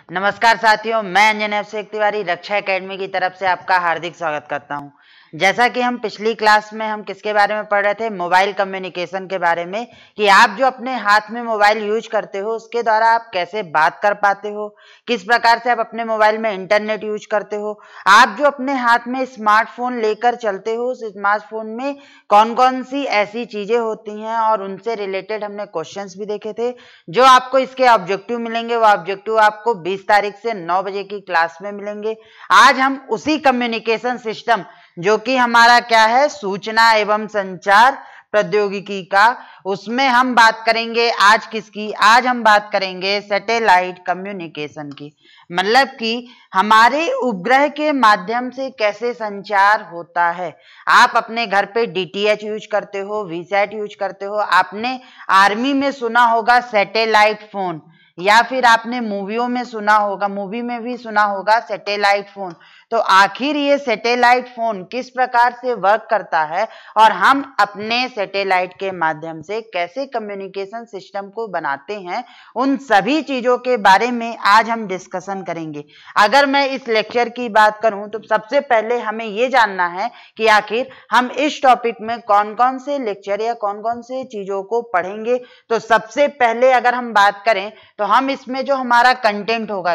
नमस्कार साथियों, मैं अंजन शेख तिवारी रक्षा एकेडमी की तरफ से आपका हार्दिक स्वागत करता हूं। जैसा कि हम पिछली क्लास में हम किसके बारे में पढ़ रहे थे, मोबाइल कम्युनिकेशन के बारे में, कि आप जो अपने हाथ में मोबाइल यूज करते हो उसके द्वारा आप कैसे बात कर पाते हो, किस प्रकार से आप अपने मोबाइल में इंटरनेट यूज करते हो, आप जो अपने हाथ में स्मार्टफोन लेकर चलते हो उस स्मार्टफोन में कौन कौन सी ऐसी चीजें होती हैं और उनसे रिलेटेड हमने क्वेश्चंस भी देखे थे। जो आपको इसके ऑब्जेक्टिव मिलेंगे वो ऑब्जेक्टिव आपको 20 तारीख से 9 बजे की क्लास में मिलेंगे। आज हम उसी कम्युनिकेशन सिस्टम जो कि हमारा क्या है, सूचना एवं संचार प्रौद्योगिकी का, उसमें हम बात करेंगे आज किसकी, आज हम बात करेंगे सैटेलाइट कम्युनिकेशन की। मतलब कि हमारे उपग्रह के माध्यम से कैसे संचार होता है। आप अपने घर पे डीटीएच यूज करते हो, वीसैट यूज करते हो, आपने आर्मी में सुना होगा सैटेलाइट फोन, या फिर आपने मूवियों में सुना होगा, मूवी में भी सुना होगा सैटेलाइट फोन। तो आखिर ये सैटेलाइट फोन किस प्रकार से वर्क करता है और हम अपने सैटेलाइट के माध्यम से कैसे कम्युनिकेशन सिस्टम को बनाते हैं, उन सभी चीजों के बारे में आज हम डिस्कशन करेंगे। अगर मैं इस लेक्चर की बात करूं तो सबसे पहले हमें ये जानना है कि आखिर हम इस टॉपिक में कौन कौन से लेक्चर या कौन कौन से चीजों को पढ़ेंगे। तो सबसे पहले अगर हम बात करें तो हम इसमें जो हमारा कंटेंट होगा,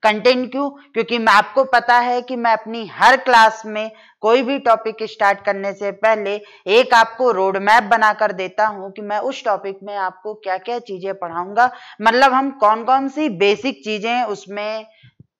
कंटेंट क्यों, क्योंकि मैं आपको पता है कि मैं अपनी हर क्लास में कोई भी टॉपिक स्टार्ट करने से पहले एक आपको रोड मैप बनाकर देता हूं कि मैं उस टॉपिक में आपको क्या क्या चीजें पढ़ाऊंगा। मतलब हम कौन कौन सी बेसिक चीजें उसमें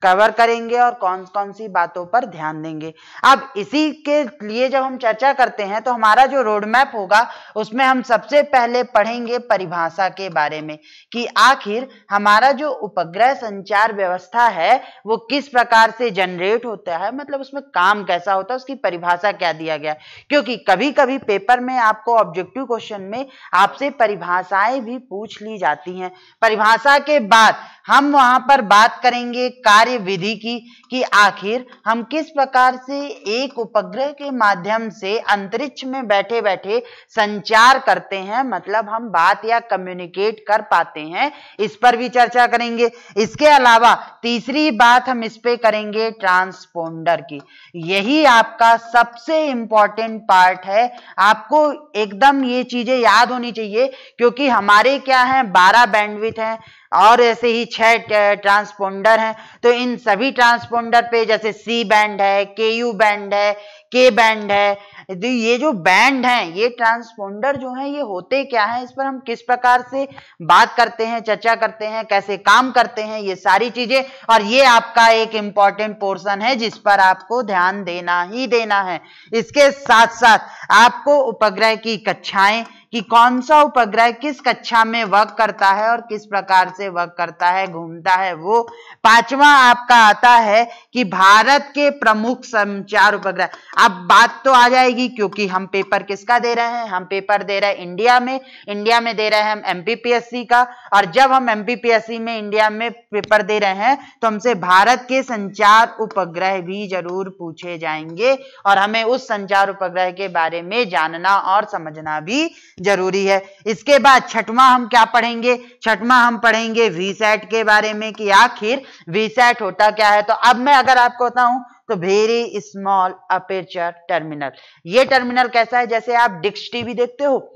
कवर करेंगे और कौन कौन सी बातों पर ध्यान देंगे। अब इसी के लिए जब हम चर्चा करते हैं तो हमारा जो रोड मैप होगा उसमें हम सबसे पहले पढ़ेंगे परिभाषा के बारे में कि आखिर हमारा जो उपग्रह संचार व्यवस्था है वो किस प्रकार से जनरेट होता है, मतलब उसमें काम कैसा होता है, उसकी परिभाषा क्या दिया गया। क्योंकि कभी कभी पेपर में आपको ऑब्जेक्टिव क्वेश्चन में आपसे परिभाषाएं भी पूछ ली जाती हैं। परिभाषा के बाद हम वहां पर बात करेंगे कार्य विधि की कि आखिर हम किस प्रकार से एक उपग्रह के माध्यम से अंतरिक्ष में बैठे बैठे संचार करते हैं, मतलब हम बात या कम्युनिकेट कर पाते हैं, इस पर भी चर्चा करेंगे। इसके अलावा तीसरी बात हम इस पे करेंगे ट्रांसपोंडर की। यही आपका सबसे इंपॉर्टेंट पार्ट है, आपको एकदम ये चीजें याद होनी चाहिए क्योंकि हमारे क्या है 12 बैंडविड्थ हैं और ऐसे ही 6 ट्रांसपोंडर हैं। तो इन सभी ट्रांसपोंडर पे जैसे सी बैंड है, केयू बैंड है, के बैंड है, तो ये जो बैंड हैं, ये ट्रांसपोंडर जो है ये होते क्या है, इस पर हम किस प्रकार से बात करते हैं, चर्चा करते हैं, कैसे काम करते हैं, ये सारी चीजें। और ये आपका एक इंपॉर्टेंट पोर्शन है जिस पर आपको ध्यान देना ही देना है। इसके साथ साथ आपको उपग्रह की कक्षाएं कि कौन सा उपग्रह किस कक्षा में वर्क करता है और किस प्रकार से वर्क करता है, घूमता है, वो। पांचवा आपका आता है कि भारत के प्रमुख संचार उपग्रह। अब बात तो आ जाएगी क्योंकि हम पेपर किसका दे रहे हैं, हम पेपर दे रहे हैं इंडिया में दे रहे हैं हम एमपीपीएससी का। और जब हम एमपीपीएससी में इंडिया में पेपर दे रहे हैं तो हमसे भारत के संचार उपग्रह भी जरूर पूछे जाएंगे और हमें उस संचार उपग्रह के बारे में जानना और समझना भी जरूरी है। इसके बाद छठवां हम क्या पढ़ेंगे, छठवां हम पढ़ेंगे वीसैट के बारे में कि आखिर वीसैट होता क्या है। तो अब मैं अगर आपको बताऊं तो वेरी स्मॉल अपर्चर टर्मिनल। ये टर्मिनल कैसा है, जैसे आप डिक्स टीवी देखते हो,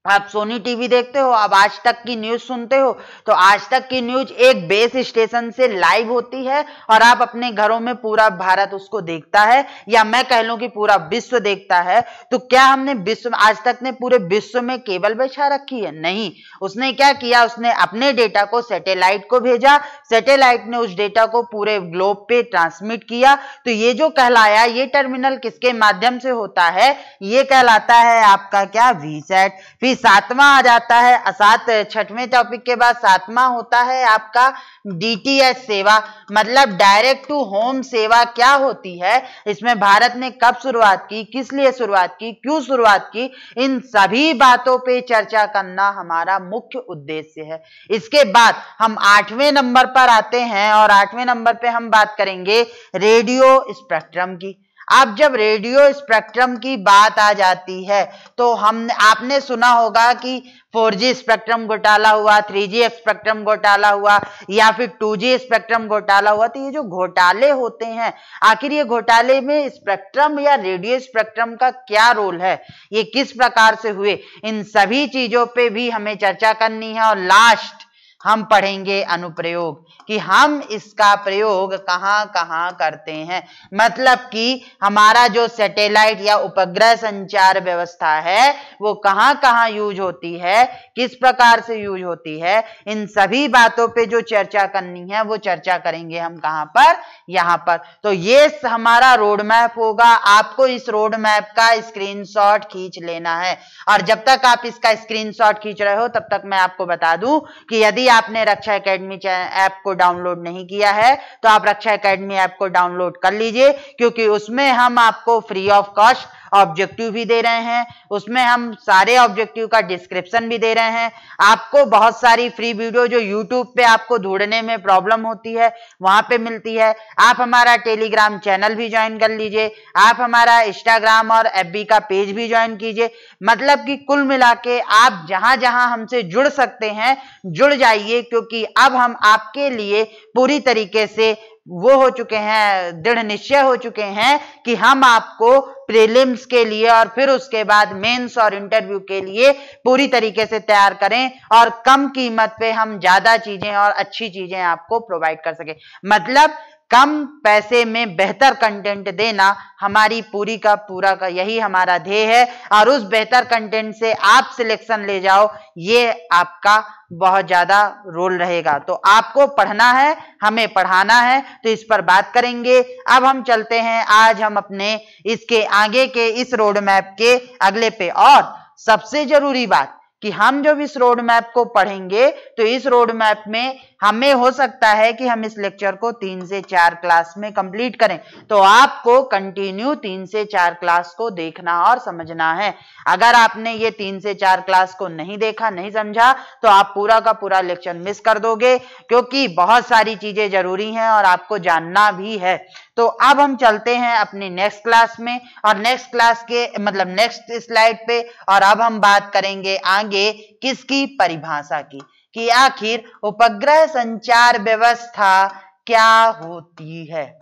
आप सोनी टीवी देखते हो, आप आज तक की न्यूज सुनते हो, तो आज तक की न्यूज एक बेस स्टेशन से लाइव होती है और आप अपने घरों में पूरा भारत उसको देखता है, या मैं कह लूं कि पूरा विश्व देखता है। तो क्या हमने विश्व आज तक ने पूरे विश्व में केबल बिछा रखी है? नहीं। उसने क्या किया, उसने अपने डेटा को सैटेलाइट को भेजा, सैटेलाइट ने उस डेटा को पूरे ग्लोब पे ट्रांसमिट किया। तो ये जो कहलाया, ये टर्मिनल किसके माध्यम से होता है, ये कहलाता है आपका क्या, वीसैट। फिर सातवां आ जाता है, छठवें टॉपिक के बाद सातवां होता है आपका डीटीएच सेवा, मतलब डायरेक्ट टू होम सेवा क्या होती है, इसमें भारत ने कब शुरुआत की, किस लिए शुरुआत की, क्यों शुरुआत की, इन सभी बातों पे चर्चा करना हमारा मुख्य उद्देश्य है। इसके बाद हम 8वें नंबर पर आते हैं और 8वें नंबर पे हम बात करेंगे रेडियो स्पेक्ट्रम की। अब जब रेडियो स्पेक्ट्रम की बात आ जाती है तो आपने सुना होगा कि 4G स्पेक्ट्रम घोटाला हुआ, 3G स्पेक्ट्रम घोटाला हुआ या फिर 2G स्पेक्ट्रम घोटाला हुआ। तो ये जो घोटाले होते हैं, आखिर ये घोटाले में स्पेक्ट्रम या रेडियो स्पेक्ट्रम का क्या रोल है, ये किस प्रकार से हुए, इन सभी चीजों पे भी हमें चर्चा करनी है। और लास्ट हम पढ़ेंगे अनुप्रयोग कि हम इसका प्रयोग कहां कहां करते हैं, मतलब कि हमारा जो सैटेलाइट या उपग्रह संचार व्यवस्था है वो कहां कहां यूज होती है, किस प्रकार से यूज होती है, इन सभी बातों पे जो चर्चा करनी है वो चर्चा करेंगे हम कहां पर, यहां पर। तो ये हमारा रोड मैप होगा। आपको इस रोड मैप का स्क्रीनशॉट खींच लेना है और जब तक आप इसका स्क्रीनशॉट खींच रहे हो तब तक मैं आपको बता दूं कि यदि आपने रक्षा एकेडमी ऐप को डाउनलोड नहीं किया है तो आप रक्षा एकेडमी ऐप को डाउनलोड कर लीजिए, क्योंकि उसमें हम आपको फ्री ऑफ कॉस्ट ऑब्जेक्टिव भी दे रहे हैं, उसमें हम सारे ऑब्जेक्टिव का डिस्क्रिप्शन भी दे रहे हैं। आपको बहुत सारी फ्री वीडियो जो यूट्यूब पे आपको ढूंढने में प्रॉब्लम होती है वहां पे मिलती है। आप हमारा टेलीग्राम चैनल भी ज्वाइन कर लीजिए, आप हमारा इंस्टाग्राम और एफबी का पेज भी ज्वाइन कीजिए। मतलब कि कुल मिला के आप जहां जहां हमसे जुड़ सकते हैं जुड़ जाइए, क्योंकि अब हम आपके लिए पूरी तरीके से वो हो चुके हैं, दृढ़ निश्चय हो चुके हैं कि हम आपको प्रीलिम्स के लिए और फिर उसके बाद मेंस और इंटरव्यू के लिए पूरी तरीके से तैयार करें और कम कीमत पे हम ज्यादा चीजें और अच्छी चीजें आपको प्रोवाइड कर सके। मतलब कम पैसे में बेहतर कंटेंट देना हमारी पूरी का पूरा का यही हमारा ध्येय है। और उस बेहतर कंटेंट से आप सिलेक्शन ले जाओ, ये आपका बहुत ज्यादा रोल रहेगा। तो आपको पढ़ना है, हमें पढ़ाना है, तो इस पर बात करेंगे। अब हम चलते हैं आज हम अपने इसके आगे के इस रोड मैप के अगले पे। और सबसे जरूरी बात कि हम जब इस रोड मैप को पढ़ेंगे तो इस रोड मैप में हमें हो सकता है कि हम इस लेक्चर को 3 से 4 क्लास में कंप्लीट करें, तो आपको कंटिन्यू 3 से 4 क्लास को देखना और समझना है। अगर आपने ये 3 से 4 क्लास को नहीं देखा, नहीं समझा, तो आप पूरा का पूरा लेक्चर मिस कर दोगे, क्योंकि बहुत सारी चीजें जरूरी हैं और आपको जानना भी है। तो अब हम चलते हैं अपनी नेक्स्ट क्लास में और नेक्स्ट क्लास के मतलब नेक्स्ट स्लाइड पे, और अब हम बात करेंगे आगे किसकी, परिभाषा की, कि आखिर उपग्रह संचार व्यवस्था क्या होती है।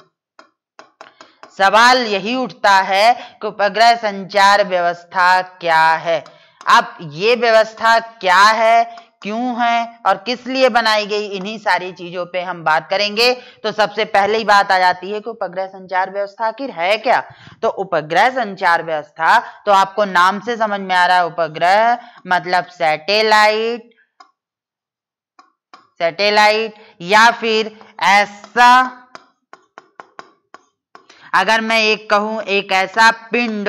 सवाल यही उठता है कि उपग्रह संचार व्यवस्था क्या है। अब ये व्यवस्था क्या है, क्यों है और किस लिए बनाई गई, इन्हीं सारी चीजों पे हम बात करेंगे। तो सबसे पहली बात आ जाती है कि उपग्रह संचार व्यवस्था आखिर है क्या। तो उपग्रह संचार व्यवस्था तो आपको नाम से समझ में आ रहा है, उपग्रह मतलब सैटेलाइट या फिर ऐसा, अगर मैं एक कहूं, एक ऐसा पिंड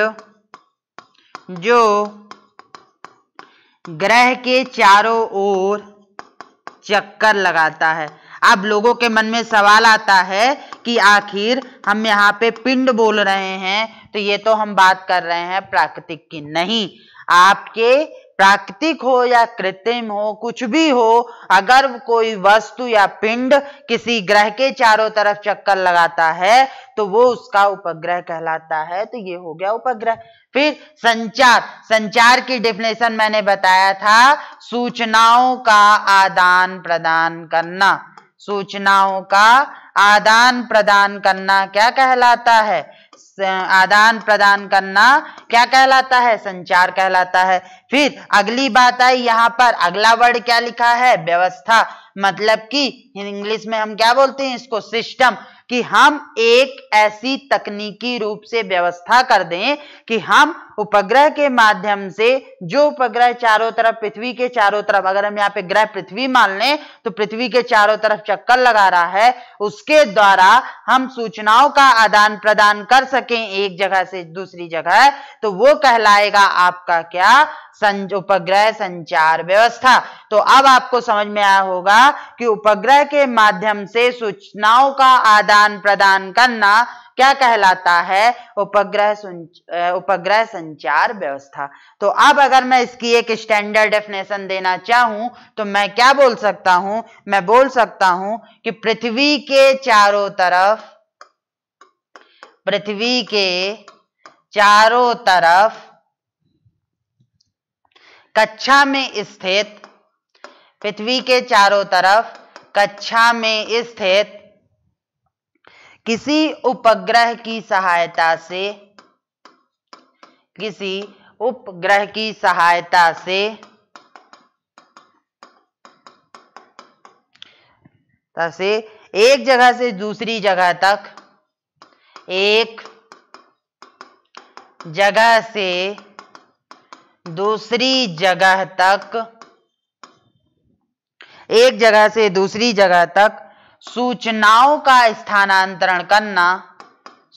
जो ग्रह के चारों ओर चक्कर लगाता है। अब लोगों के मन में सवाल आता है कि आखिर हम यहाँ पे पिंड बोल रहे हैं तो ये तो हम बात कर रहे हैं प्राकृतिक की। नहीं, आपके प्राकृतिक हो या कृत्रिम हो, कुछ भी हो, अगर कोई वस्तु या पिंड किसी ग्रह के चारों तरफ चक्कर लगाता है तो वो उसका उपग्रह कहलाता है। तो ये हो गया उपग्रह। फिर संचार की डेफिनेशन मैंने बताया था, सूचनाओं का आदान प्रदान करना। सूचनाओं का आदान प्रदान करना क्या कहलाता है, आदान प्रदान करना क्या कहलाता है, संचार कहलाता है। फिर अगली बात आई, यहां पर अगला वर्ड क्या लिखा है, व्यवस्था। मतलब कि इंग्लिश में हम क्या बोलते हैं इसको, सिस्टम, कि हम एक ऐसी तकनीकी रूप से व्यवस्था कर दें कि हम उपग्रह के माध्यम से, जो उपग्रह चारों तरफ, पृथ्वी के चारों तरफ, अगर हम यहाँ पे ग्रह पृथ्वी मान लें तो पृथ्वी के चारों तरफ चक्कर लगा रहा है, उसके द्वारा हम सूचनाओं का आदान प्रदान कर सकें एक जगह से दूसरी जगह, तो वो कहलाएगा आपका क्या, उपग्रह संचार व्यवस्था। तो अब आपको समझ में आया होगा कि उपग्रह के माध्यम से सूचनाओं का आदान प्रदान करना क्या कहलाता है, उपग्रह संचार व्यवस्था। तो अब अगर मैं इसकी एक स्टैंडर्ड डेफिनेशन देना चाहूं तो मैं क्या बोल सकता हूं, मैं बोल सकता हूं कि पृथ्वी के चारों तरफ पृथ्वी के चारों तरफ कक्षा में स्थित, पृथ्वी के चारों तरफ कक्षा में स्थित किसी उपग्रह की सहायता से, किसी उपग्रह की सहायता से एक जगह से दूसरी जगह तक, एक जगह से दूसरी जगह तक, एक जगह से दूसरी जगह तक सूचनाओं का स्थानांतरण करना,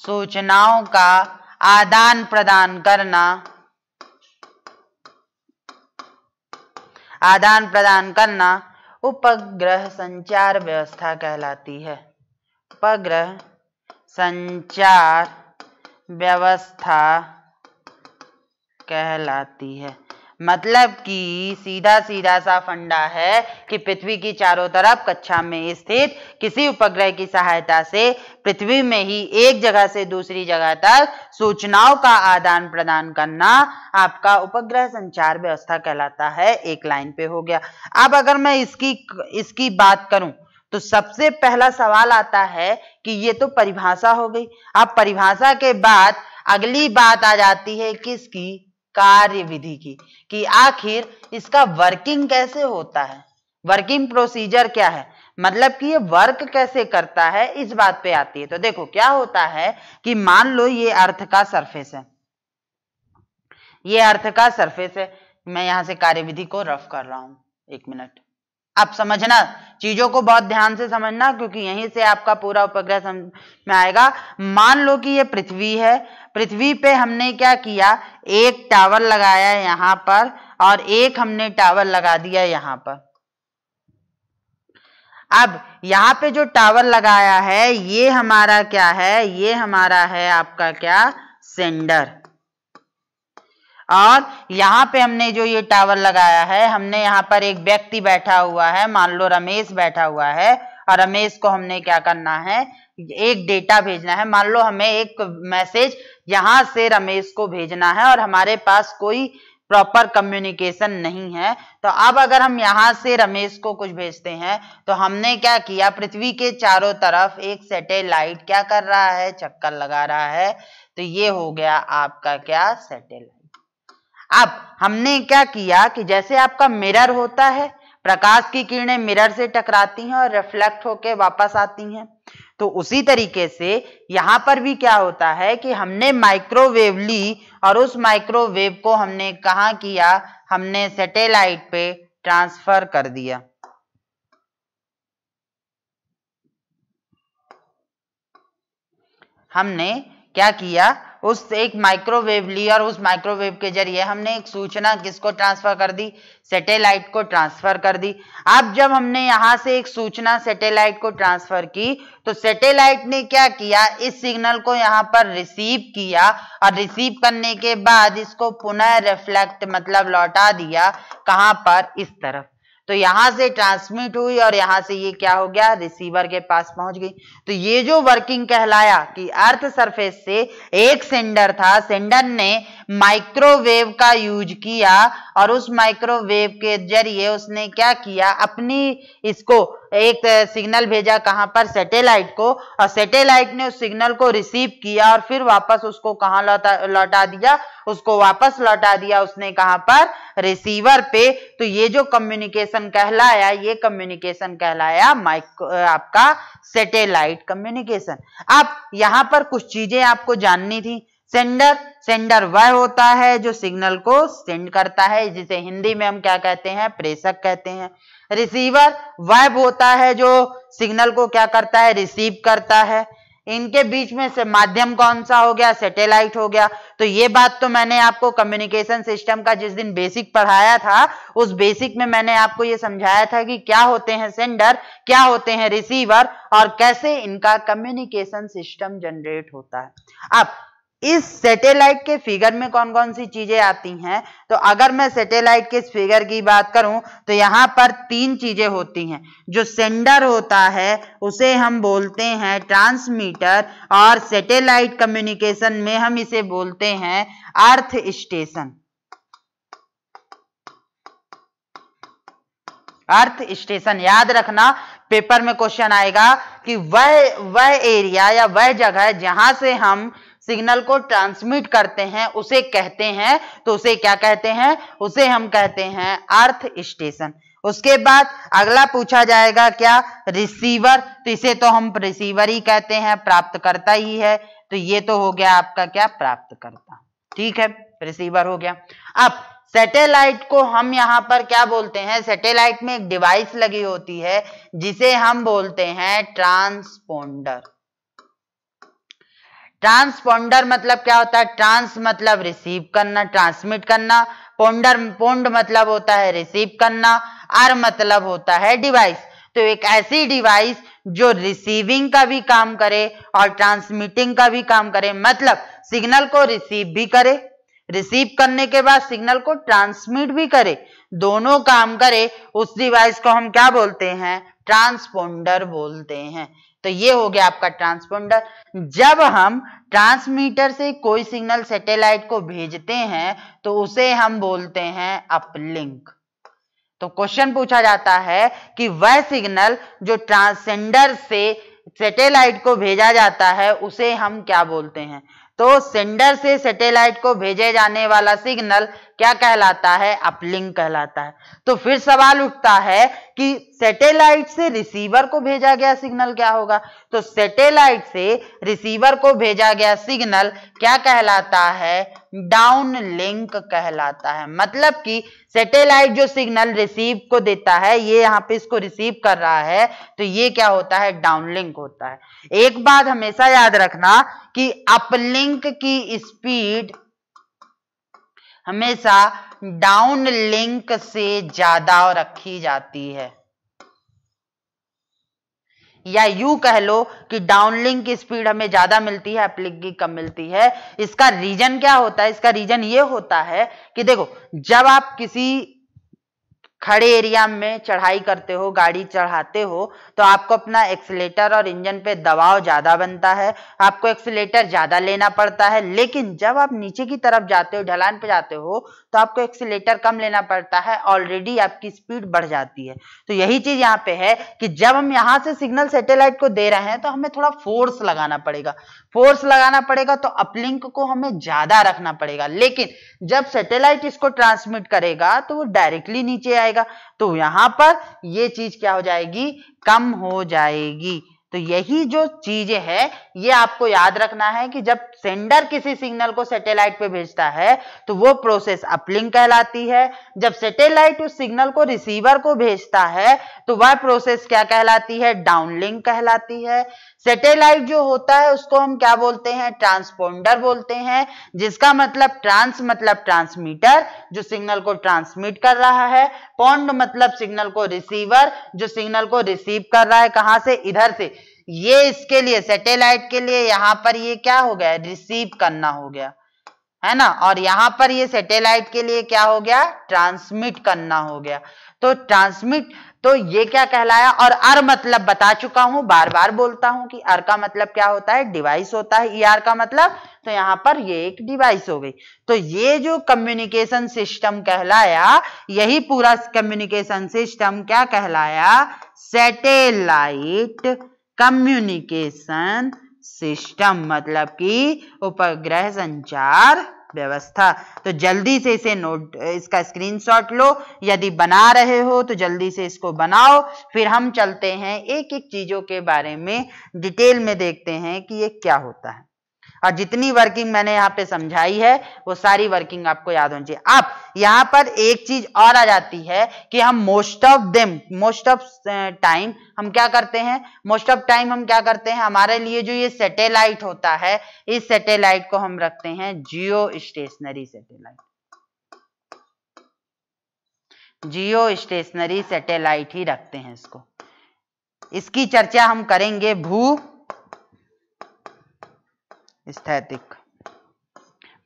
सूचनाओं का आदान प्रदान करना, आदान प्रदान करना उपग्रह संचार व्यवस्था कहलाती है। उपग्रह संचार व्यवस्था कहलाती है। मतलब कि सीधा सीधा सा फंडा है कि पृथ्वी की चारों तरफ कक्षा में स्थित किसी उपग्रह की सहायता से पृथ्वी में ही एक जगह से दूसरी जगह तक सूचनाओं का आदान प्रदान करना आपका उपग्रह संचार व्यवस्था कहलाता है। एक लाइन पे हो गया। अब अगर मैं इसकी बात करूं तो सबसे पहला सवाल आता है कि ये तो परिभाषा हो गई। अब परिभाषा के बाद अगली बात आ जाती है किसकी? कार्यविधि की, कि आखिर इसका वर्किंग कैसे होता है, वर्किंग प्रोसीजर क्या है, मतलब कि ये वर्क कैसे करता है, इस बात पे आती है। तो देखो क्या होता है कि मान लो ये अर्थ का सरफेस है, ये अर्थ का सरफेस है। मैं यहां से कार्यविधि को रफ कर रहा हूं, एक मिनट। आप समझना, चीजों को बहुत ध्यान से समझना, क्योंकि यहीं से आपका पूरा उपग्रह समझ में आएगा। मान लो कि ये पृथ्वी है, पृथ्वी पे हमने क्या किया, एक टावर लगाया यहां पर और एक हमने टावर लगा दिया यहां पर। अब यहां पे जो टावर लगाया है ये हमारा क्या है, ये हमारा है आपका क्या, सेंडर। और यहां पे हमने जो ये टावर लगाया है, हमने यहां पर एक व्यक्ति बैठा हुआ है, मान लो रमेश बैठा हुआ है, और रमेश को हमने क्या करना है, एक डेटा भेजना है। मान लो हमें एक मैसेज यहां से रमेश को भेजना है और हमारे पास कोई प्रॉपर कम्युनिकेशन नहीं है। तो अब अगर हम यहां से रमेश को कुछ भेजते हैं तो हमने क्या किया, पृथ्वी के चारों तरफ एक सैटेलाइट क्या कर रहा है, चक्कर लगा रहा है। तो ये हो गया आपका क्या, सैटेलाइट। अब हमने क्या किया कि जैसे आपका मिरर होता है, प्रकाश की किरणें मिरर से टकराती हैं और रिफ्लेक्ट होके वापस आती हैं, तो उसी तरीके से यहां पर भी क्या होता है कि हमने माइक्रोवेव ली और उस माइक्रोवेव को हमने कहां किया, हमने सैटेलाइट पे ट्रांसफर कर दिया। हमने क्या किया, उस एक माइक्रोवेव ली और उस माइक्रोवेव के जरिए हमने एक सूचना किसको ट्रांसफर कर दी, सैटेलाइट को ट्रांसफर कर दी। अब जब हमने यहां से एक सूचना सैटेलाइट को ट्रांसफर की तो सैटेलाइट ने क्या किया, इस सिग्नल को यहां पर रिसीव किया और रिसीव करने के बाद इसको पुनः रिफ्लेक्ट मतलब लौटा दिया, कहां पर, इस तरफ। तो यहां से ट्रांसमिट हुई और यहां से ये क्या हो गया, रिसीवर के पास पहुंच गई। तो ये जो वर्किंग कहलाया कि अर्थ सरफेस से एक सेंडर था, सेंडर ने माइक्रोवेव का यूज किया और उस माइक्रोवेव के जरिए उसने क्या किया, अपनी इसको एक सिग्नल भेजा, कहां पर, सैटेलाइट को, और सैटेलाइट ने उस सिग्नल को रिसीव किया और फिर वापस उसको कहां लौटा दिया, उसको वापस लौटा दिया उसने कहां पर, रिसीवर पे। तो ये जो कम्युनिकेशन कहलाया, ये कम्युनिकेशन कहलाया आपका सैटेलाइट कम्युनिकेशन। अब यहां पर कुछ चीजें आपको जाननी थी। सेंडर वह होता है जो सिग्नल को सेंड करता है, जिसे हिंदी में हम क्या कहते हैं, प्रेषक कहते हैं। रिसीवर वह होता है जो सिग्नल को क्या करता है, रिसीव करता है। इनके बीच में से माध्यम कौन सा हो गया, सैटेलाइट हो गया। तो ये बात तो मैंने आपको कम्युनिकेशन सिस्टम का जिस दिन बेसिक पढ़ाया था, उस बेसिक में मैंने आपको ये समझाया था कि क्या होते हैं सेंडर, क्या होते हैं रिसीवर और कैसे इनका कम्युनिकेशन सिस्टम जनरेट होता है। अब इस सैटेलाइट के फिगर में कौन कौन सी चीजें आती हैं? तो अगर मैं सैटेलाइट के इस फिगर की बात करूं तो यहां पर 3 चीजें होती हैं। जो सेंडर होता है उसे हम बोलते हैं ट्रांसमीटर, और सैटेलाइट कम्युनिकेशन में हम इसे बोलते हैं अर्थ स्टेशन। अर्थ स्टेशन याद रखना, पेपर में क्वेश्चन आएगा कि वह एरिया या वह जगह जहां से हम सिग्नल को ट्रांसमिट करते हैं उसे कहते हैं, तो उसे क्या कहते हैं? उसे हम कहते हैं अर्थ स्टेशन। उसके बाद अगला पूछा जाएगा क्या? रिसीवर। तो इसे तो हम रिसीवर ही कहते हैं, प्राप्तकर्ता ही है। तो ये तो हो गया आपका क्या? प्राप्तकर्ता। ठीक है, रिसीवर हो गया। अब सैटेलाइट को हम यहां पर क्या बोलते हैं? सैटेलाइट में एक डिवाइस लगी होती है जिसे हम बोलते हैं ट्रांसपोंडर। ट्रांसपोंडर मतलब क्या होता है? ट्रांस मतलब रिसीव करना, ट्रांसमिट करना। पोंड मतलब होता है रिसीव करना। आर मतलब होता है डिवाइस। तो एक ऐसी डिवाइस जो रिसीविंग का भी काम करे और ट्रांसमिटिंग का भी काम करे, मतलब सिग्नल को रिसीव भी करे, रिसीव करने के बाद सिग्नल को ट्रांसमिट भी करे, दोनों काम करे, उस डिवाइस को हम क्या बोलते हैं? ट्रांसपोंडर बोलते हैं। तो ये हो गया आपका ट्रांसपोंडर। जब हम ट्रांसमीटर से कोई सिग्नल सैटेलाइट को भेजते हैं तो उसे हम बोलते हैं अपलिंक। तो क्वेश्चन पूछा जाता है कि वह सिग्नल जो ट्रांससेंडर से सैटेलाइट को भेजा जाता है उसे हम क्या बोलते हैं? तो सेंडर से सैटेलाइट को भेजे जाने वाला सिग्नल क्या कहलाता है? अपलिंक कहलाता है। तो फिर सवाल उठता है कि सैटेलाइट से रिसीवर को भेजा गया सिग्नल क्या होगा? तो सैटेलाइट से रिसीवर को भेजा गया सिग्नल क्या कहलाता है? डाउन लिंक कहलाता है। मतलब कि सैटेलाइट जो सिग्नल रिसीव को देता है, ये यहाँ पे इसको रिसीव कर रहा है, तो ये क्या होता है? डाउन लिंक होता है। एक बात हमेशा याद रखना कि अपलिंक की स्पीड हमेशा डाउन लिंक से ज्यादा रखी जाती है, या यूं कह लो कि डाउनलिंक की स्पीड हमें ज्यादा मिलती है, अपलिंक की कम मिलती है। इसका रीजन क्या होता है? इसका रीजन ये होता है कि देखो, जब आप किसी खड़े एरिया में चढ़ाई करते हो, गाड़ी चढ़ाते हो, तो आपको अपना एक्सीलेटर और इंजन पे दबाव ज्यादा बनता है, आपको एक्सीलेटर ज्यादा लेना पड़ता है। लेकिन जब आप नीचे की तरफ जाते हो, ढलान पे जाते हो, तो आपको एक्सीलेटर कम लेना पड़ता है, ऑलरेडी आपकी स्पीड बढ़ जाती है। तो यही चीज यहाँ पे है कि जब हम यहाँ से सिग्नल सैटेलाइट को दे रहे हैं तो हमें थोड़ा फोर्स लगाना पड़ेगा। फोर्स लगाना पड़ेगा तो अपलिंक को हमें ज्यादा रखना पड़ेगा। लेकिन जब सैटेलाइट इसको ट्रांसमिट करेगा तो वो डायरेक्टली नीचे आएगा, तो यहां पर ये चीज क्या हो जाएगी? कम हो जाएगी। तो यही जो चीजें है ये आपको याद रखना है कि जब सेंडर किसी सिग्नल को सैटेलाइट पे भेजता है तो वो प्रोसेस अपलिंक कहलाती है। जब सैटेलाइट उस सिग्नल को रिसीवर को भेजता है तो वह प्रोसेस क्या कहलाती है? डाउनलिंक कहलाती है। सैटेलाइट जो होता है उसको हम क्या बोलते हैं? ट्रांसपोंडर बोलते हैं, जिसका मतलब ट्रांस मतलब ट्रांसमीटर जो सिग्नल को ट्रांसमिट कर रहा है, पोंड मतलब सिग्नल को रिसीवर जो सिग्नल को रिसीव कर रहा है, कहां से? इधर से। ये इसके लिए सैटेलाइट के लिए यहां पर ये क्या हो गया? रिसीव करना हो गया, है ना। और यहां पर ये सैटेलाइट के लिए क्या हो गया? ट्रांसमिट करना हो गया। तो ट्रांसमिट, तो ये क्या कहलाया? और अर मतलब बता चुका हूं, बार बार बोलता हूं कि अर का मतलब क्या होता है? डिवाइस होता है। ईआर का मतलब, तो यहां पर ये एक डिवाइस हो गई। तो ये जो कम्युनिकेशन सिस्टम कहलाया, यही पूरा कम्युनिकेशन सिस्टम क्या कहलाया? सैटेलाइट कम्युनिकेशन सिस्टम, मतलब कि उपग्रह संचार व्यवस्था। तो जल्दी से इसे नोट, इसका स्क्रीनशॉट लो, यदि बना रहे हो तो जल्दी से इसको बनाओ। फिर हम चलते हैं एक एक चीजों के बारे में डिटेल में देखते हैं कि ये क्या होता है। और जितनी वर्किंग मैंने यहाँ पे समझाई है वो सारी वर्किंग आपको याद होनी चाहिए। अब यहाँ पर एक चीज और आ जाती है कि हम मोस्ट ऑफ टाइम हम क्या करते हैं? मोस्ट ऑफ टाइम हम क्या करते हैं? हमारे लिए जो ये सैटेलाइट होता है, इस सैटेलाइट को हम रखते हैं geostationary satellite. Geostationary satellite ही रखते हैं इसको। इसकी चर्चा हम करेंगे भू स्थैतिक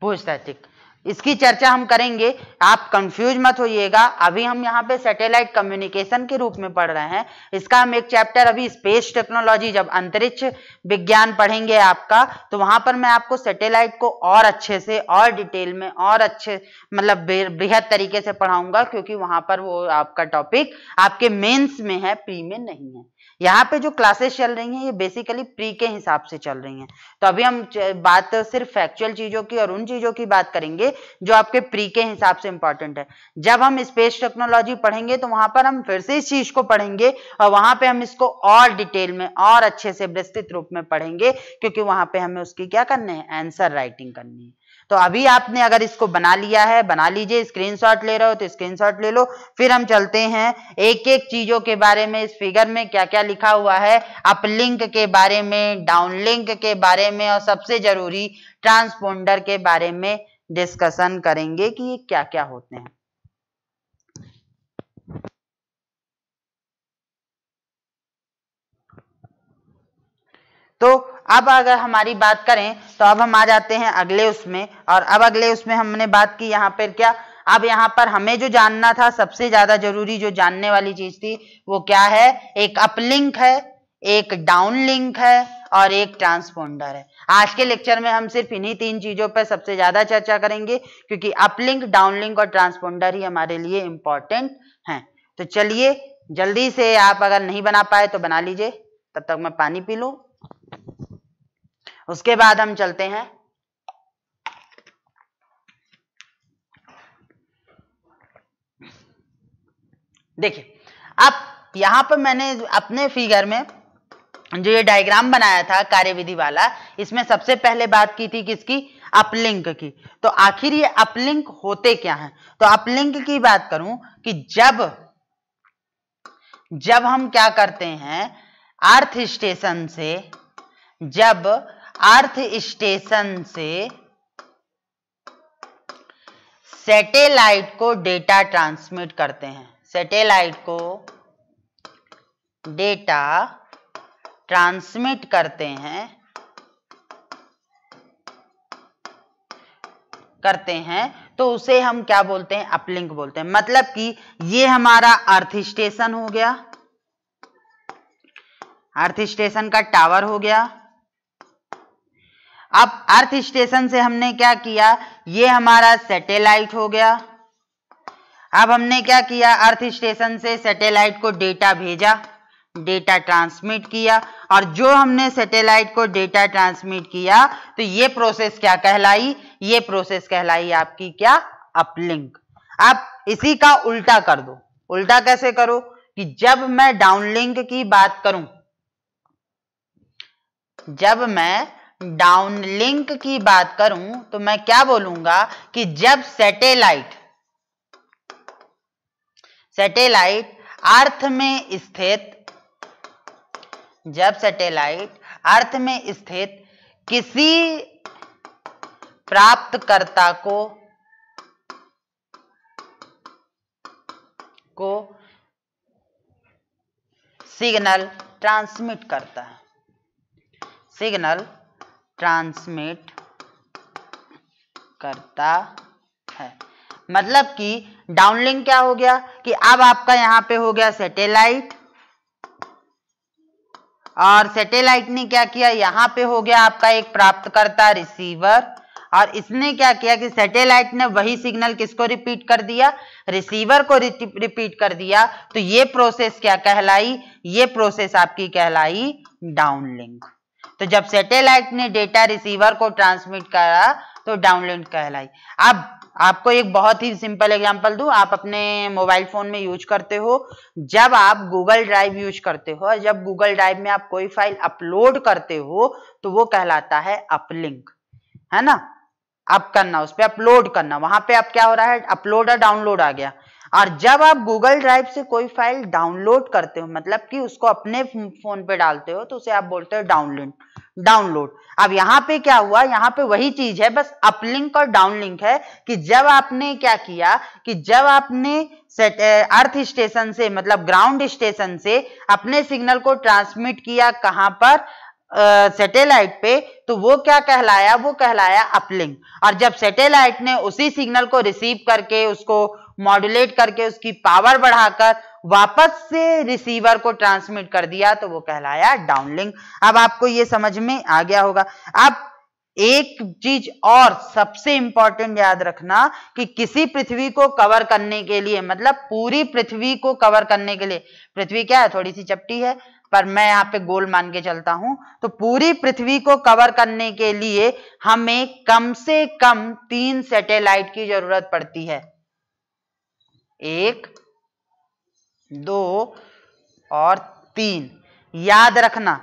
भूस्थैतिक, इसकी चर्चा हम करेंगे, आप कंफ्यूज मत होइएगा। अभी हम यहाँ पे सैटेलाइट कम्युनिकेशन के रूप में पढ़ रहे हैं, इसका हम एक चैप्टर अभी स्पेस टेक्नोलॉजी, जब अंतरिक्ष विज्ञान पढ़ेंगे आपका, तो वहां पर मैं आपको सैटेलाइट को और अच्छे से और डिटेल में और अच्छे मतलब बृहद तरीके से पढ़ाऊंगा, क्योंकि वहां पर वो आपका टॉपिक आपके मेंस में है, प्री में नहीं है। यहाँ पे जो क्लासेस चल रही हैं ये बेसिकली प्री के हिसाब से चल रही हैं। तो अभी हम बात सिर्फ फैक्चुअल चीजों की और उन चीजों की बात करेंगे जो आपके प्री के हिसाब से इंपॉर्टेंट है। जब हम स्पेस टेक्नोलॉजी पढ़ेंगे तो वहां पर हम फिर से इस चीज को पढ़ेंगे और वहां पे हम इसको और डिटेल में और अच्छे से विस्तृत रूप में पढ़ेंगे, क्योंकि वहां पे हमें उसकी क्या करने है, आंसर राइटिंग करनी है। तो अभी आपने अगर इसको बना लिया है, बना लीजिए, स्क्रीनशॉट ले रहे हो तो स्क्रीनशॉट ले लो। फिर हम चलते हैं एक एक चीजों के बारे में, इस फिगर में क्या क्या लिखा हुआ है, अपलिंक के बारे में, डाउनलिंक के बारे में और सबसे जरूरी ट्रांसपोंडर के बारे में डिस्कशन करेंगे कि ये क्या क्या होते हैं। तो अब अगर हमारी बात करें तो अब हम आ जाते हैं अगले उसमें, और अब अगले उसमें हमने बात की यहाँ पर क्या, अब यहाँ पर हमें जो जानना था, सबसे ज्यादा जरूरी जो जानने वाली चीज थी वो क्या है, एक अपलिंक है, एक डाउनलिंक है और एक ट्रांसपोंडर है। आज के लेक्चर में हम सिर्फ इन्हीं तीन चीजों पर सबसे ज्यादा चर्चा करेंगे, क्योंकि अपलिंक, डाउनलिंक और ट्रांसपोंडर ही हमारे लिए इंपॉर्टेंट हैं। तो चलिए जल्दी से, आप अगर नहीं बना पाए तो बना लीजिए, तब तक मैं पानी पी लूं, उसके बाद हम चलते हैं। देखिए अब यहां पर मैंने अपने फिगर में जो ये डायग्राम बनाया था कार्यविधि वाला, इसमें सबसे पहले बात की थी किसकी, अपलिंक की। तो आखिर ये अपलिंक होते क्या हैं, तो अपलिंक की बात करूं कि जब हम क्या करते हैं, अर्थ स्टेशन से, जब अर्थ स्टेशन से सैटेलाइट को डेटा ट्रांसमिट करते हैं, सैटेलाइट को डेटा ट्रांसमिट करते हैं तो उसे हम क्या बोलते हैं, अपलिंक बोलते हैं। मतलब कि ये हमारा अर्थ स्टेशन हो गया, अर्थ स्टेशन का टावर हो गया। अब अर्थ स्टेशन से हमने क्या किया, ये हमारा सैटेलाइट हो गया। अब हमने क्या किया, अर्थ स्टेशन से सैटेलाइट को डेटा भेजा, डेटा ट्रांसमिट किया, और जो हमने सैटेलाइट को डेटा ट्रांसमिट किया तो ये प्रोसेस क्या कहलाई, ये प्रोसेस कहलाई आपकी क्या, अपलिंक। अब इसी का उल्टा कर दो, उल्टा कैसे करो कि जब मैं डाउनलिंक की बात करूं, जब मैं डाउनलिंक की बात करूं तो मैं क्या बोलूंगा कि जब सैटेलाइट अर्थ में स्थित, जब सैटेलाइट अर्थ में स्थित किसी प्राप्तकर्ता को सिग्नल ट्रांसमिट करता है, सिग्नल ट्रांसमिट करता है। मतलब कि डाउनलिंक क्या हो गया कि अब आपका यहां पे हो गया सैटेलाइट, और सैटेलाइट ने क्या किया, यहां पे हो गया आपका एक प्राप्तकर्ता रिसीवर, और इसने क्या किया कि सैटेलाइट ने वही सिग्नल किसको रिपीट कर दिया, रिसीवर को रिपीट कर दिया। तो ये प्रोसेस क्या कहलाई, ये प्रोसेस आपकी कहलाई डाउनलिंक। तो जब सैटेलाइट ने डेटा रिसीवर को ट्रांसमिट करा तो डाउनलिंक कहलाई। अब आपको एक बहुत ही सिंपल एग्जांपल दूं, आप अपने मोबाइल फोन में यूज करते हो, जब आप गूगल ड्राइव यूज करते हो, जब गूगल ड्राइव में आप कोई फाइल अपलोड करते हो तो वो कहलाता है अपलिंक, है ना। अप करना, उस पर अपलोड करना, वहां पे आप क्या हो रहा है, अपलोड और डाउनलोड आ गया। और जब आप गूगल ड्राइव से कोई फाइल डाउनलोड करते हो, मतलब कि उसको अपने फोन पे डालते हो, तो उसे आप बोलते हो डाउनलोड। अब यहाँ पे क्या हुआ, यहाँ पे वही चीज है, बस अपलिंक और डाउनलिंक है कि जब आपने क्या किया कि जब आपने अर्थ स्टेशन से, मतलब ग्राउंड स्टेशन से अपने सिग्नल को ट्रांसमिट किया, कहां पर, सैटेलाइट पे, तो वो क्या कहलाया, वो कहलाया अपलिंक। और जब सैटेलाइट ने उसी सिग्नल को रिसीव करके उसको मॉड्यूलेट करके उसकी पावर बढ़ाकर वापस से रिसीवर को ट्रांसमिट कर दिया तो वो कहलाया डाउनलिंक। अब आपको ये समझ में आ गया होगा। अब एक चीज और सबसे इंपॉर्टेंट याद रखना कि किसी पृथ्वी को कवर करने के लिए, मतलब पूरी पृथ्वी को कवर करने के लिए, पृथ्वी क्या है, थोड़ी सी चपटी है पर मैं यहाँ पे गोल मान के चलता हूं, तो पूरी पृथ्वी को कवर करने के लिए हमें कम से कम 3 सैटेलाइट की जरूरत पड़ती है। 1, 2 और 3। याद रखना,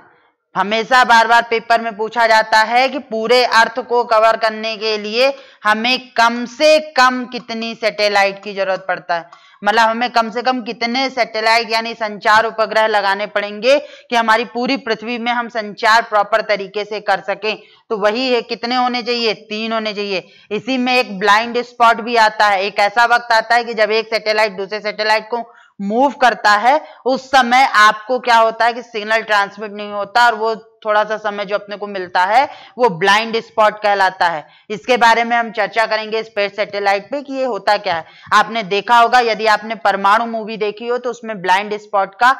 हमेशा बार बार पेपर में पूछा जाता है कि पूरे अर्थ को कवर करने के लिए हमें कम से कम कितनी सैटेलाइट की जरूरत पड़ता है, मतलब हमें कम से कम कितने सैटेलाइट यानी संचार उपग्रह लगाने पड़ेंगे कि हमारी पूरी पृथ्वी में हम संचार प्रॉपर तरीके से कर सकें। तो वही है, कितने होने चाहिए, 3 होने चाहिए। इसी में एक ब्लाइंड स्पॉट भी आता है। एक ऐसा वक्त आता है कि जब एक सैटेलाइट दूसरे सैटेलाइट को मूव करता है, उस समय आपको क्या होता है कि सिग्नल ट्रांसमिट नहीं होता और वो थोड़ा सा समय जो अपने को मिलता है वो ब्लाइंड स्पॉट कहलाता है। इसके बारे में हम चर्चा करेंगे स्पेस सैटेलाइट पे कि ये होता क्या है। आपने देखा होगा, यदि आपने परमाणु मूवी देखी हो तो उसमें ब्लाइंड स्पॉट का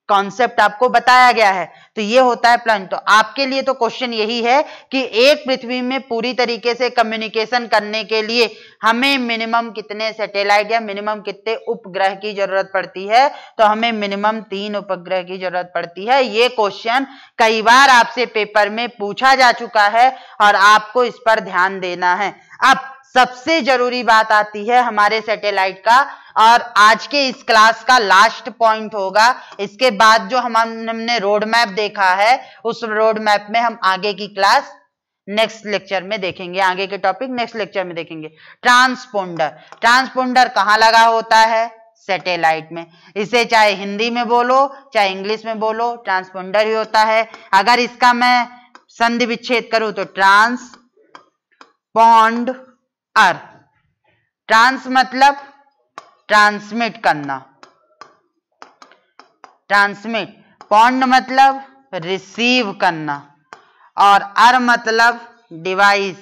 कॉन्सेप्ट आपको बताया गया है। तो ये होता है प्लान। तो आपके लिए तो क्वेश्चन यही है कि एक पृथ्वी में पूरी तरीके से कम्युनिकेशन करने के लिए हमें मिनिमम कितने सैटेलाइट या मिनिमम कितने उपग्रह की जरूरत पड़ती है, तो हमें मिनिमम 3 उपग्रह की जरूरत पड़ती है। ये क्वेश्चन कई बार आपसे पेपर में पूछा जा चुका है और आपको इस पर ध्यान देना है। अब सबसे जरूरी बात आती है हमारे सैटेलाइट का, और आज के इस क्लास का लास्ट पॉइंट होगा। इसके बाद जो हमने रोड मैप देखा है, उस रोड मैप में हम आगे की क्लास नेक्स्ट लेक्चर में देखेंगे, आगे के टॉपिक नेक्स्ट लेक्चर में देखेंगे। ट्रांसपोंडर, ट्रांसपोंडर कहाँ लगा होता है, सैटेलाइट में। इसे चाहे हिंदी में बोलो चाहे इंग्लिश में बोलो, ट्रांसपोंडर ही होता है। अगर इसका मैं संधि विच्छेद करूं तो ट्रांसपोंडर, ट्रांस मतलब ट्रांसमिट करना, ट्रांसमिट, पॉन्ड मतलब रिसीव करना, और अर मतलब डिवाइस,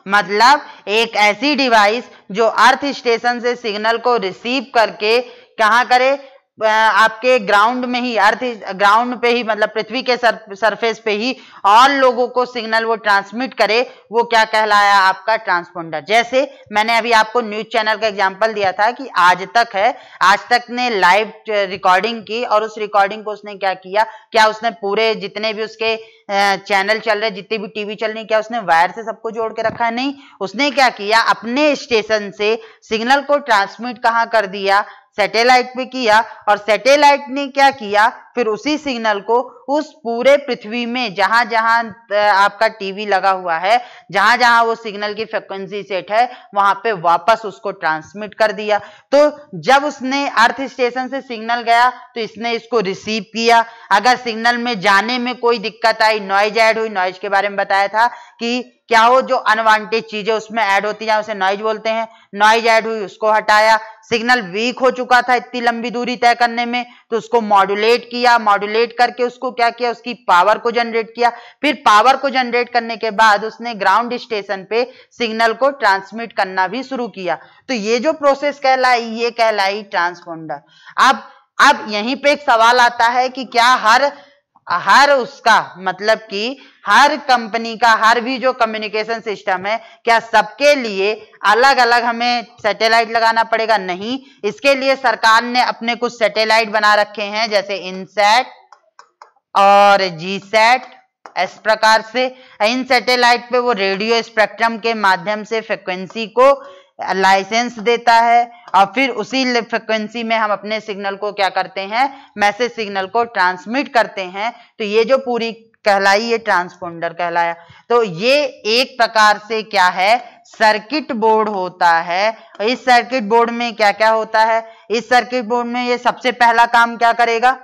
मतलब एक ऐसी डिवाइस जो अर्थ स्टेशन से सिग्नल को रिसीव करके कहाँ करे, आपके ग्राउंड में ही, अर्थ ग्राउंड पे ही, मतलब पृथ्वी के सरफेस पे ही और लोगों को सिग्नल वो ट्रांसमिट करे, वो क्या कहलाया आपका ट्रांसपोंडर। जैसे मैंने अभी आपको न्यूज चैनल का एग्जांपल दिया था कि आज तक है, आज तक ने लाइव रिकॉर्डिंग की और उस रिकॉर्डिंग को उसने क्या किया, क्या उसने पूरे जितने भी उसके चैनल चल रहे, जितनी भी टीवी चल रही, क्या उसने वायर से सबको जोड़ के रखा है, नहीं। उसने क्या किया, अपने स्टेशन से सिग्नल को ट्रांसमिट कहाँ कर दिया, सैटेलाइट पे किया, और सैटेलाइट ने क्या किया, फिर उसी सिग्नल को उस पूरे पृथ्वी में जहां जहां आपका टीवी लगा हुआ है, जहां जहां वो सिग्नल की फ्रिक्वेंसी सेट है, वहां पे वापस उसको ट्रांसमिट कर दिया। तो जब उसने अर्थ स्टेशन से सिग्नल गया तो इसने इसको रिसीव किया। अगर सिग्नल में जाने में कोई दिक्कत आई, नॉइज ऐड हुई, नॉइज के बारे में बताया था कि क्या हो, जो अनवांटेड चीजें उसमें ऐड होती हैं उसे नॉइज बोलते हैं, नॉइज ऐड हुई उसको हटाया। सिग्नल वीक हो चुका था इतनी लंबी दूरी तय करने में, तो उसको मॉड्यूलेट किया, मॉड्यूलेट करके उसको क्या किया, उसकी पावर को जनरेट किया। फिर पावर को जनरेट करने के बाद उसने ग्राउंड स्टेशन पे सिग्नल को ट्रांसमिट करना भी शुरू किया। तो ये जो प्रोसेस कहलाई, ये कहलाई ट्रांसपोंडर। अब यहीं पे एक सवाल आता है कि क्या हर उसका, मतलब कि हर कंपनी का हर भी जो कम्युनिकेशन सिस्टम है, क्या सबके लिए अलग अलग हमें सैटेलाइट लगाना पड़ेगा? नहीं। इसके लिए सरकार ने अपने कुछ सैटेलाइट बना रखे हैं, जैसे इनसैट और जीसैट। इस प्रकार से इन सैटेलाइट पे वो रेडियो स्पेक्ट्रम के माध्यम से फ्रिक्वेंसी को लाइसेंस देता है, और फिर उसी फ्रिक्वेंसी में हम अपने सिग्नल को क्या करते हैं, मैसेज सिग्नल को ट्रांसमिट करते हैं। तो ये जो पूरी कहलाई, ये ट्रांसपोंडर कहलाया। तो ये एक प्रकार से क्या है, सर्किट बोर्ड होता है। इस सर्किट बोर्ड में क्या क्या होता है, इस सर्किट बोर्ड में ये सबसे पहला काम क्या करेगा।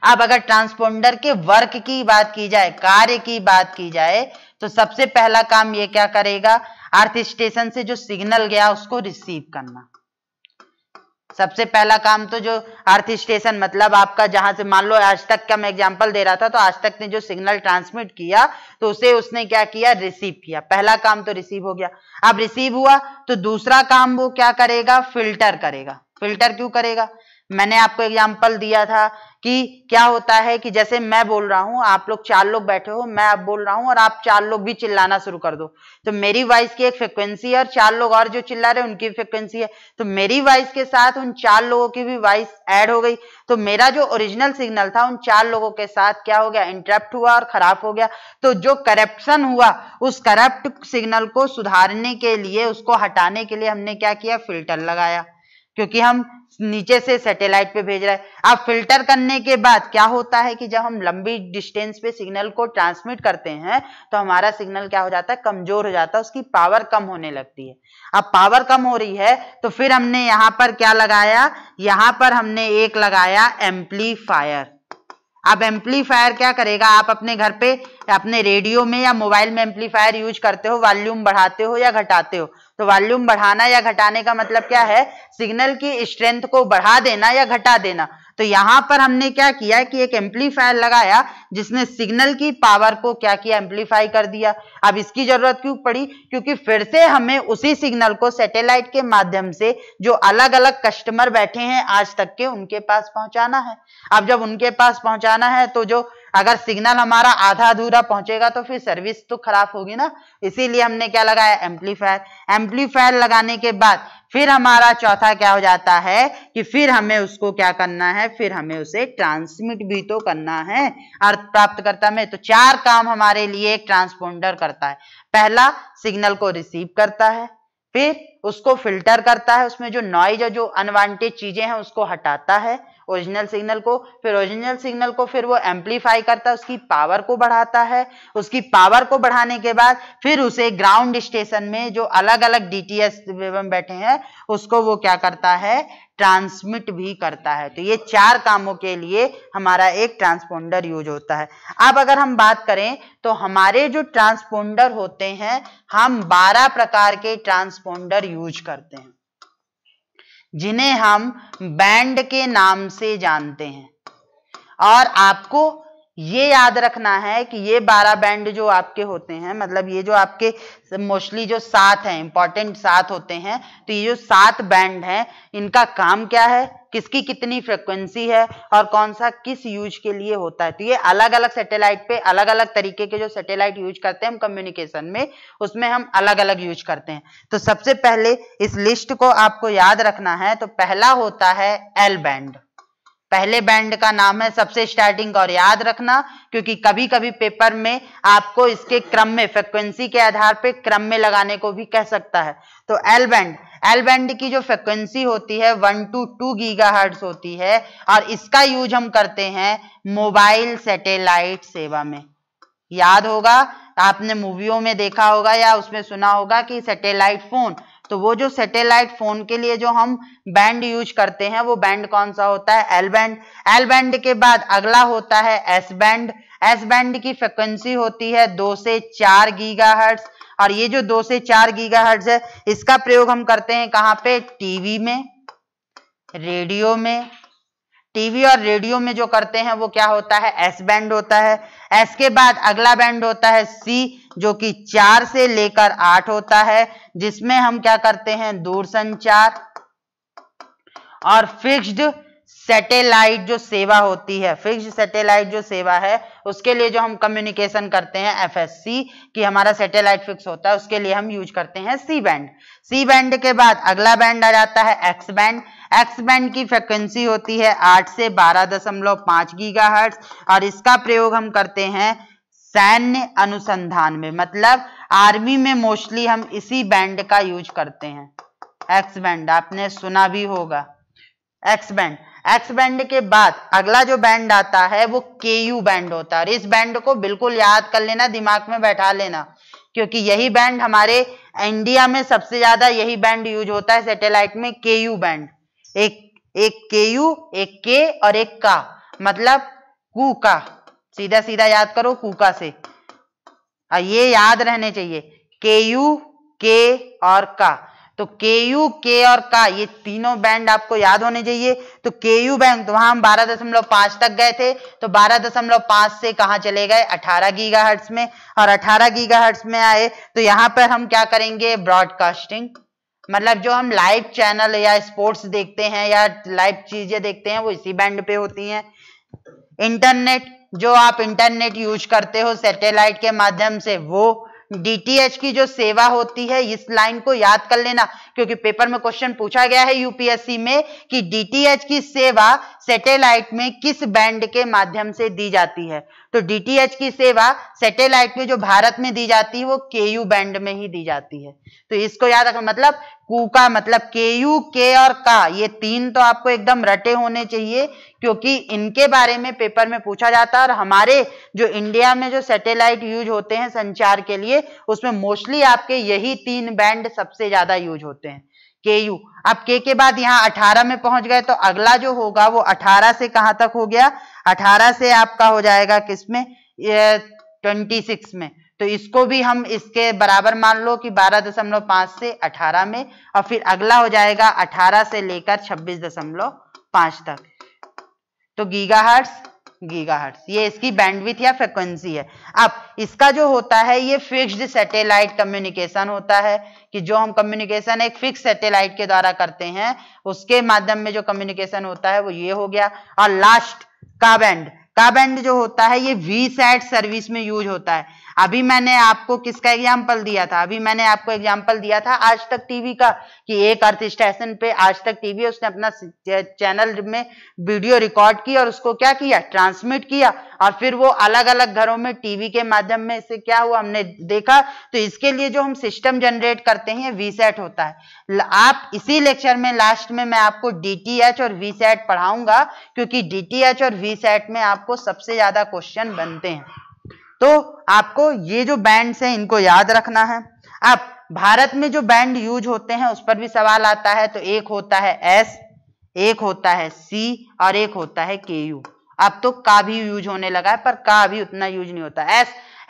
अब अगर ट्रांसपोंडर के वर्क की बात की जाए, कार्य की बात की जाए, तो सबसे पहला काम ये क्या करेगा, अर्थ स्टेशन से जो सिग्नल गया उसको रिसीव करना। सबसे पहला काम तो जो अर्थ स्टेशन मतलब आपका जहां से मान लो आज तक का मैं एग्जांपल दे रहा था, तो आज तक ने जो सिग्नल ट्रांसमिट किया तो उसे उसने क्या किया, रिसीव किया। पहला काम तो रिसीव हो गया। अब रिसीव हुआ तो दूसरा काम वो क्या करेगा, फिल्टर करेगा। फिल्टर क्यों करेगा, मैंने आपको एग्जांपल दिया था कि क्या होता है कि जैसे मैं बोल रहा हूं, आप लोग 4 लोग बैठे हो, मैं अब बोल रहा हूं और आप 4 लोग भी चिल्लाना शुरू कर दो, तो मेरी वॉइस की एक फ्रिक्वेंसी है और 4 लोग और जो चिल्ला रहे हैं उनकी फ्रिक्वेंसी है, तो मेरी वॉइस के साथ उन 4 लोगों की भी वॉइस ऐड हो गई, तो मेरा जो ओरिजिनल सिग्नल था उन 4 लोगों के साथ क्या हो गया, इंटरप्ट हुआ और खराब हो गया। तो जो करप्शन हुआ, उस करप्ट सिग्नल को सुधारने के लिए, उसको हटाने के लिए हमने क्या किया, फिल्टर लगाया, क्योंकि हम नीचे से सैटेलाइट पे भेज रहे हैं। अब फिल्टर करने के बाद क्या होता है कि जब हम लंबी डिस्टेंस पे सिग्नल को ट्रांसमिट करते हैं तो हमारा सिग्नल क्या हो जाता है, कमजोर हो जाता है, उसकी पावर कम होने लगती है। अब पावर कम हो रही है तो फिर हमने यहां पर क्या लगाया, यहां पर हमने एक लगाया एम्पलीफायर। अब एम्पलीफायर क्या करेगा, आप अपने घर पे अपने रेडियो में या मोबाइल में एम्पलीफायर यूज करते हो, वॉल्यूम बढ़ाते हो या घटाते हो, तो वॉल्यूम बढ़ाना या घटाने का मतलब क्या है, सिग्नल की स्ट्रेंथ को बढ़ा देना या घटा देना। तो यहां पर हमने क्या किया कि एक एम्पलीफायर लगाया जिसने सिग्नल की पावर को क्या किया, एम्पलीफाई कर दिया। अब इसकी जरूरत क्यों पड़ी, क्योंकि फिर से हमें उसी सिग्नल को सैटेलाइट के माध्यम से जो अलग अलग कस्टमर बैठे हैं आज तक के, उनके पास पहुंचाना है। अब जब उनके पास पहुंचाना है तो जो अगर सिग्नल हमारा आधा अधूरा पहुंचेगा तो फिर सर्विस तो खराब होगी ना, इसीलिए हमने क्या लगाया, एम्पलीफायर। एम्पलीफायर लगाने के बाद फिर हमारा चौथा क्या हो जाता है कि फिर हमें उसको क्या करना है, फिर हमें उसे ट्रांसमिट भी तो करना है अर्थ प्राप्तकर्ता में। तो 4 काम हमारे लिए एक ट्रांसपोंडर करता है। पहला, सिग्नल को रिसीव करता है, फिर उसको फिल्टर करता है, उसमें जो नॉइज और जो अनवांटेड चीजें हैं उसको हटाता है ओरिजिनल सिग्नल को, फिर ओरिजिनल सिग्नल को फिर वो एम्पलीफाई करता है, उसकी पावर को बढ़ाता है, उसकी पावर को बढ़ाने के बाद फिर उसे ग्राउंड स्टेशन में जो अलग अलग डीटीएच में बैठे हैं उसको वो क्या करता है, ट्रांसमिट भी करता है। तो ये 4 कामों के लिए हमारा एक ट्रांसपोंडर यूज होता है। अब अगर हम बात करें तो हमारे जो ट्रांसपोंडर होते हैं, हम 12 प्रकार के ट्रांसपोंडर यूज करते हैं जिन्हें हम बैंड के नाम से जानते हैं। और आपको ये याद रखना है कि ये 12 बैंड जो आपके होते हैं, मतलब ये जो आपके मोस्टली जो 7 हैं, इंपॉर्टेंट 7 होते हैं, तो ये जो 7 बैंड हैं इनका काम क्या है, किसकी कितनी फ्रिक्वेंसी है और कौन सा किस यूज के लिए होता है। तो ये अलग अलग सैटेलाइट पे अलग अलग तरीके के जो सैटेलाइट यूज करते हैं हम कम्युनिकेशन में, उसमें हम अलग अलग यूज करते हैं। तो सबसे पहले इस लिस्ट को आपको याद रखना है। तो पहला होता है एल बैंड। पहले बैंड का नाम है सबसे स्टार्टिंग, और याद रखना क्योंकि कभी कभी पेपर में आपको इसके क्रम में, फ्रिक्वेंसी के आधार पे क्रम में लगाने को भी कह सकता है। तो एल बैंड की जो फ्रिक्वेंसी होती है 1 to 2 गीगाहर्ट्ज होती है, और इसका यूज हम करते हैं मोबाइल सैटेलाइट सेवा में। याद होगा, आपने मूवियों में देखा होगा या उसमें सुना होगा कि सैटेलाइट फोन, तो वो जो सैटेलाइट फोन के लिए जो हम बैंड यूज करते हैं वो बैंड कौन सा होता है, एल बैंड। एल बैंड के बाद अगला होता है एस बैंड। एस बैंड की फ्रिक्वेंसी होती है 2 से 4 गीगाहर्ट्ज, और ये जो 2 से 4 गीगाहर्ट्ज है इसका प्रयोग हम करते हैं कहां पे, टीवी में, रेडियो में। टीवी और रेडियो में जो करते हैं वो क्या होता है, एस बैंड होता है। एस के बाद अगला बैंड होता है सी, जो कि 4 से लेकर 8 होता है, जिसमें हम क्या करते हैं, दूरसंचार और फिक्स्ड सैटेलाइट जो सेवा होती है, फिक्स्ड सैटेलाइट जो सेवा है उसके लिए जो हम कम्युनिकेशन करते हैं एफएससी, कि हमारा सैटेलाइट फिक्स होता है, उसके लिए हम यूज करते हैं सी बैंड। सी बैंड के बाद अगला बैंड आ जाता है एक्स बैंड। एक्स बैंड की फ्रिक्वेंसी होती है 8 से 12.5 गीगाहर्ट्ज, और इसका प्रयोग हम करते हैं सैन्य अनुसंधान में, मतलब आर्मी में मोस्टली हम इसी बैंड का यूज करते हैं। एक्स बैंड आपने सुना भी होगा, एक्स बैंड। एक्स बैंड के बाद अगला जो बैंड आता है वो केयू बैंड होता है, और इस बैंड को बिल्कुल याद कर लेना, दिमाग में बैठा लेना, क्योंकि यही बैंड हमारे इंडिया में सबसे ज्यादा यही बैंड यूज होता है सैटेलाइट में, केयू बैंड। एक केयू, एक के और एक का, मतलब कूका, सीधा सीधा याद करो कूका से, और ये याद रहने चाहिए केयू, के और का। तो KU, K और K ये तीनों बैंड आपको याद होने चाहिए। तो KU बैंड तो वहां हम 12.5 तक गए थे, तो 12.5 से कहां चले गए 18 गीगाहर्ट्ज में, और 18 गीगाहर्ट्ज में आए तो यहां पर हम क्या करेंगे, ब्रॉडकास्टिंग, मतलब जो हम लाइव चैनल या स्पोर्ट्स देखते हैं या लाइव चीजें देखते हैं वो इसी बैंड पे होती हैं। इंटरनेट, जो आप इंटरनेट यूज करते हो सैटेलाइट के माध्यम से, वो DTH की जो सेवा होती है, इस लाइन को याद कर लेना क्योंकि पेपर में क्वेश्चन पूछा गया है यूपीएससी में कि DTH की सेवा सैटेलाइट में किस बैंड के माध्यम से दी जाती है। तो DTH की सेवा सैटेलाइट में जो भारत में दी जाती है वो KU बैंड में ही दी जाती है। तो इसको याद रखना, मतलब कू का मतलब KU, K और K, ये तीन तो आपको एकदम रटे होने चाहिए क्योंकि इनके बारे में पेपर में पूछा जाता है। और हमारे जो इंडिया में जो सैटेलाइट यूज होते हैं संचार के लिए, उसमें मोस्टली आपके यही तीन बैंड सबसे ज्यादा यूज होते हैं। KU, अब K के बाद यहाँ 18 में पहुंच गए तो अगला जो होगा वो 18 से कहां तक हो गया, 18 से आपका हो जाएगा किसमें, 26 में। तो इसको भी हम इसके बराबर मान लो कि 12.5 से 18 में, और फिर अगला हो जाएगा 18 से लेकर 26.5 तक। तो गीगाहर्ट्ज, ये इसकी बैंडविड्थ या फ्रीक्वेंसी है। अब इसका जो होता है ये फिक्स्ड सैटेलाइट कम्युनिकेशन होता है कि जो हम कम्युनिकेशन एक फिक्स सैटेलाइट के द्वारा करते हैं, उसके माध्यम में जो कम्युनिकेशन होता है वो ये हो गया। और लास्ट का बैंड जो होता है ये वीसैट सर्विस में यूज होता है। अभी मैंने आपको किसका एग्जांपल दिया था, अभी मैंने आपको एग्जांपल दिया था आज तक टीवी का, कि एक अर्थ स्टेशन पे आज तक टीवी, उसने अपना चैनल में वीडियो रिकॉर्ड की और उसको क्या किया, ट्रांसमिट किया, और फिर वो अलग अलग घरों में टीवी के माध्यम में इससे क्या हुआ हमने देखा। तो इसके लिए जो हम सिस्टम जनरेट करते हैं वीसैट होता है। आप इसी लेक्चर में लास्ट में मैं आपको DTH और वीसैट पढ़ाऊंगा क्योंकि DTH और वीसैट में आपको सबसे ज्यादा क्वेश्चन बनते हैं। तो आपको ये जो बैंड्स हैं इनको याद रखना है। अब भारत में जो बैंड यूज होते हैं उस पर भी सवाल आता है। तो एक होता है S, एक होता है C और एक होता है KU। अब तो का भी यूज होने लगा है पर का भी उतना यूज नहीं होता।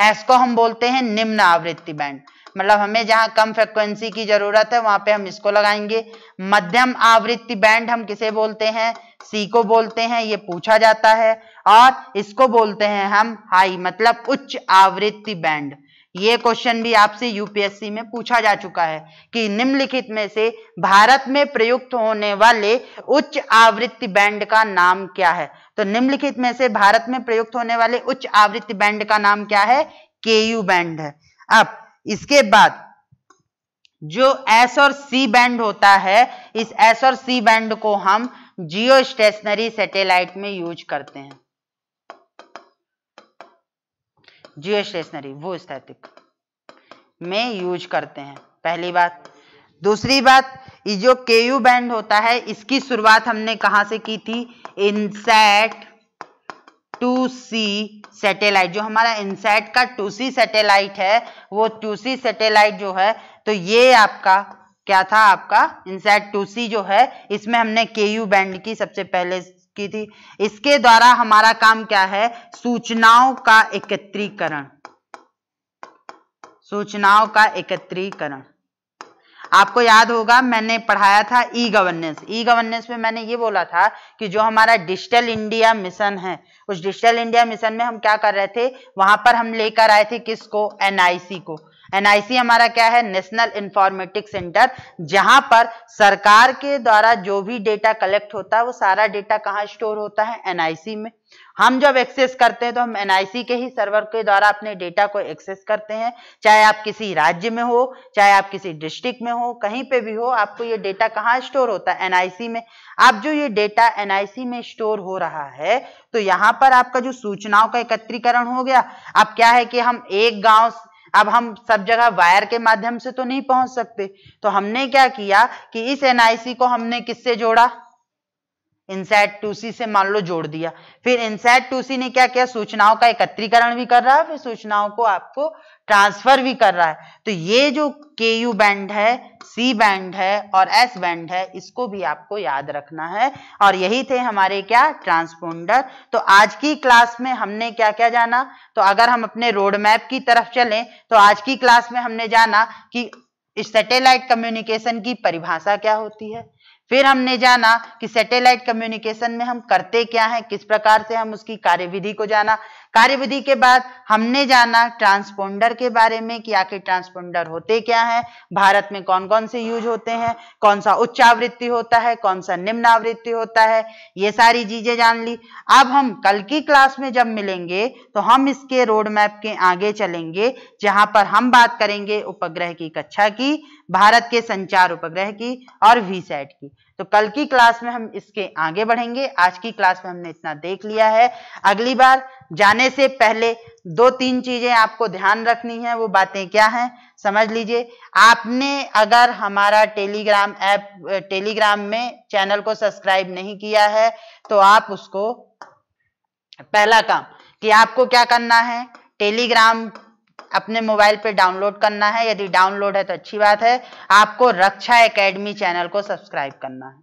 S को हम बोलते हैं निम्न आवृत्ति बैंड, मतलब हमें जहां कम फ्रिक्वेंसी की जरूरत है वहां पे हम इसको लगाएंगे। मध्यम आवृत्ति बैंड हम किसे बोलते हैं, C को बोलते हैं, ये पूछा जाता है। और इसको बोलते हैं हम हाई, मतलब उच्च आवृत्ति बैंड। ये क्वेश्चन भी आपसे यूपीएससी में पूछा जा चुका है कि निम्नलिखित में से भारत में प्रयुक्त होने वाले उच्च आवृत्ति बैंड का नाम क्या है। तो निम्नलिखित में से भारत में प्रयुक्त होने वाले उच्च आवृत्ति बैंड का नाम क्या है, KU बैंड है। अब इसके बाद जो S और C बैंड होता है, इस S और C बैंड को हम जियो स्टेशनरी सैटेलाइट में यूज करते हैं। जियो स्टेशनरी भूस्थैतिक में यूज करते हैं, पहली बात। दूसरी बात, ये जो KU बैंड होता है इसकी शुरुआत हमने कहां से की थी, इनसैट 2C सैटेलाइट, जो हमारा इनसैट का 2C सैटेलाइट है, वो 2C सैटेलाइट जो है, तो ये आपका क्या था, आपका इनसैट 2C जो है, इसमें हमने KU बैंड की सबसे पहले की थी। इसके द्वारा हमारा काम क्या है, सूचनाओं का एकत्रीकरण, सूचनाओं का एकत्रीकरण। आपको याद होगा मैंने पढ़ाया था ई गवर्नेंस में मैंने ये बोला था कि जो हमारा डिजिटल इंडिया मिशन है, उस डिजिटल इंडिया मिशन में हम क्या कर रहे थे, वहां पर हम लेकर आए थे किसको, NIC को। NIC हमारा क्या है, नेशनल इंफॉर्मेटिक्स सेंटर, जहां पर सरकार के द्वारा जो भी डेटा कलेक्ट होता है वो सारा डेटा कहाँ स्टोर होता है, NIC में। हम जब एक्सेस करते हैं तो हम NIC के ही सर्वर के द्वारा अपने डेटा को एक्सेस करते हैं, चाहे आप किसी राज्य में हो, चाहे आप किसी डिस्ट्रिक्ट में हो, कहीं पे भी हो, आपको ये डेटा कहाँ स्टोर होता है, NIC में। अब जो ये डेटा NIC में स्टोर हो रहा है, तो यहाँ पर आपका जो सूचनाओं का एकत्रीकरण हो गया। अब क्या है कि हम एक गांव, अब हम सब जगह वायर के माध्यम से तो नहीं पहुंच सकते, तो हमने क्या किया कि इस NIC को हमने किससे जोड़ा, इनसैट 2C से मान लो जोड़ दिया। फिर इनसैट 2C ने क्या किया, सूचनाओं का एकत्रीकरण भी कर रहा है, फिर सूचनाओं को आपको ट्रांसफर भी कर रहा है। तो ये जो KU बैंड है, C बैंड है और S बैंड है, इसको भी आपको याद रखना है। और यही थे हमारे क्या, ट्रांसपोंडर। तो आज की क्लास में हमने क्या क्या जाना, तो अगर हम अपने रोड मैप की तरफ चलें तो आज की क्लास में हमने जाना कि सैटेलाइट कम्युनिकेशन की परिभाषा क्या होती है। फिर हमने जाना कि सैटेलाइट कम्युनिकेशन में हम करते क्या हैं, किस प्रकार से हम उसकी कार्यविधि को जाना। कार्यविधि के बाद हमने जाना ट्रांसपोंडर के बारे में कि आखिर ट्रांसपोंडर होते क्या हैं, भारत में कौन कौन से यूज होते हैं, कौन सा उच्च आवृत्ति होता है, कौन सा निम्न आवृत्ति होता है, ये सारी चीजें जान ली। अब हम कल की क्लास में जब मिलेंगे तो हम इसके रोड मैप के आगे चलेंगे, जहां पर हम बात करेंगे उपग्रह की कक्षा की, भारत के संचार उपग्रह की और वीसैट की। तो कल की क्लास में हम इसके आगे बढ़ेंगे। आज की क्लास में हमने इतना देख लिया है। अगली बार जाने से पहले 2-3 चीजें आपको ध्यान रखनी है। वो बातें क्या हैं समझ लीजिए। आपने अगर हमारा टेलीग्राम में चैनल को सब्सक्राइब नहीं किया है तो आप उसको, पहला काम कि आपको क्या करना है, टेलीग्राम अपने मोबाइल पे डाउनलोड करना है। यदि डाउनलोड है तो अच्छी बात है। आपको रक्षा एकेडमी चैनल को सब्सक्राइब करना है,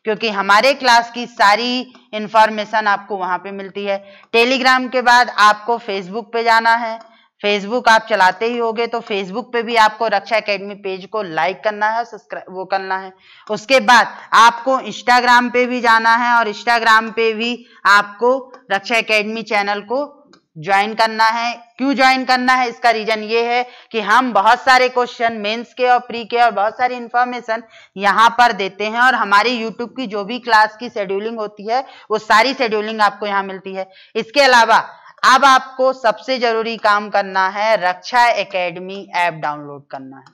क्योंकि हमारे क्लास की सारी इंफॉर्मेशन आपको वहां पे मिलती है। टेलीग्राम के बाद आपको फेसबुक पे जाना है। फेसबुक आप चलाते ही होगे तो फेसबुक पे भी आपको रक्षा एकेडमी पेज को लाइक करना है, सब्सक्राइब वो करना है। उसके बाद आपको इंस्टाग्राम पे भी जाना है और इंस्टाग्राम पे भी आपको रक्षा एकेडमी चैनल को ज्वाइन करना है। क्यों ज्वाइन करना है, इसका रीजन ये है कि हम बहुत सारे क्वेश्चन मेंस के और प्री के और बहुत सारी इंफॉर्मेशन यहाँ पर देते हैं, और हमारी यूट्यूब की जो भी क्लास की शेड्यूलिंग होती है वो सारी शेड्यूलिंग आपको यहाँ मिलती है। इसके अलावा अब आपको सबसे जरूरी काम करना है, रक्षा एकेडमी ऐप डाउनलोड करना है।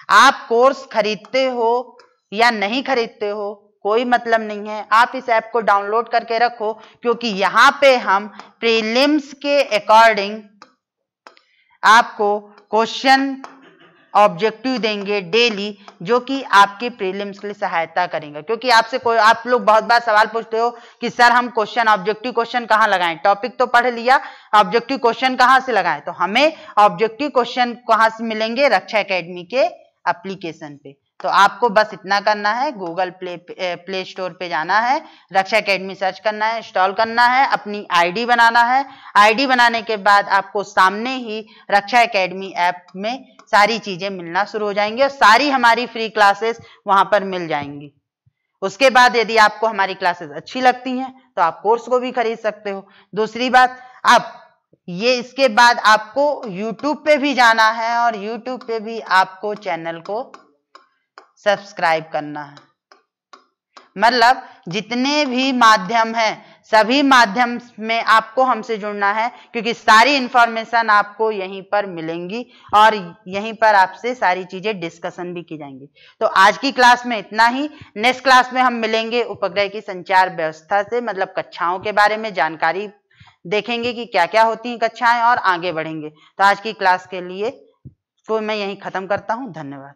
आप कोर्स खरीदते हो या नहीं खरीदते हो कोई मतलब नहीं है, आप इस ऐप को डाउनलोड करके रखो, क्योंकि यहाँ पे हम प्रीलिम्स के अकॉर्डिंग आपको क्वेश्चन ऑब्जेक्टिव देंगे डेली, जो कि आपके प्रीलिम्स के लिए सहायता करेंगे। क्योंकि आप लोग बहुत बार सवाल पूछते हो कि सर हम क्वेश्चन ऑब्जेक्टिव क्वेश्चन कहाँ लगाएं, टॉपिक तो पढ़ लिया, ऑब्जेक्टिव क्वेश्चन कहाँ से लगाएं। तो हमें ऑब्जेक्टिव क्वेश्चन कहाँ से मिलेंगे, रक्षा एकेडमी के एप्लीकेशन पे। तो आपको बस इतना करना है, गूगल प्ले स्टोर पे जाना है, रक्षा एकेडमी सर्च करना है, इंस्टॉल करना है, अपनी आईडी बनाना है। आईडी बनाने के बाद आपको सामने ही रक्षा एकेडमी ऐप में सारी चीजें मिलना शुरू हो जाएंगी और सारी हमारी फ्री क्लासेस वहां पर मिल जाएंगी। उसके बाद यदि आपको हमारी क्लासेस अच्छी लगती हैं तो आप कोर्स को भी खरीद सकते हो। दूसरी बात, अब ये इसके बाद आपको YouTube पे भी जाना है और YouTube पे भी आपको चैनल को सब्सक्राइब करना है। मतलब जितने भी माध्यम हैं सभी माध्यम में आपको हमसे जुड़ना है, क्योंकि सारी इंफॉर्मेशन आपको यहीं पर मिलेंगी और यहीं पर आपसे सारी चीजें डिस्कशन भी की जाएंगी। तो आज की क्लास में इतना ही। नेक्स्ट क्लास में हम मिलेंगे उपग्रह की संचार व्यवस्था से, मतलब कक्षाओं के बारे में जानकारी देखेंगे कि क्या क्या होती हैं कक्षाएं, और आगे बढ़ेंगे। तो आज की क्लास के लिए तो मैं यहीं खत्म करता हूं। धन्यवाद।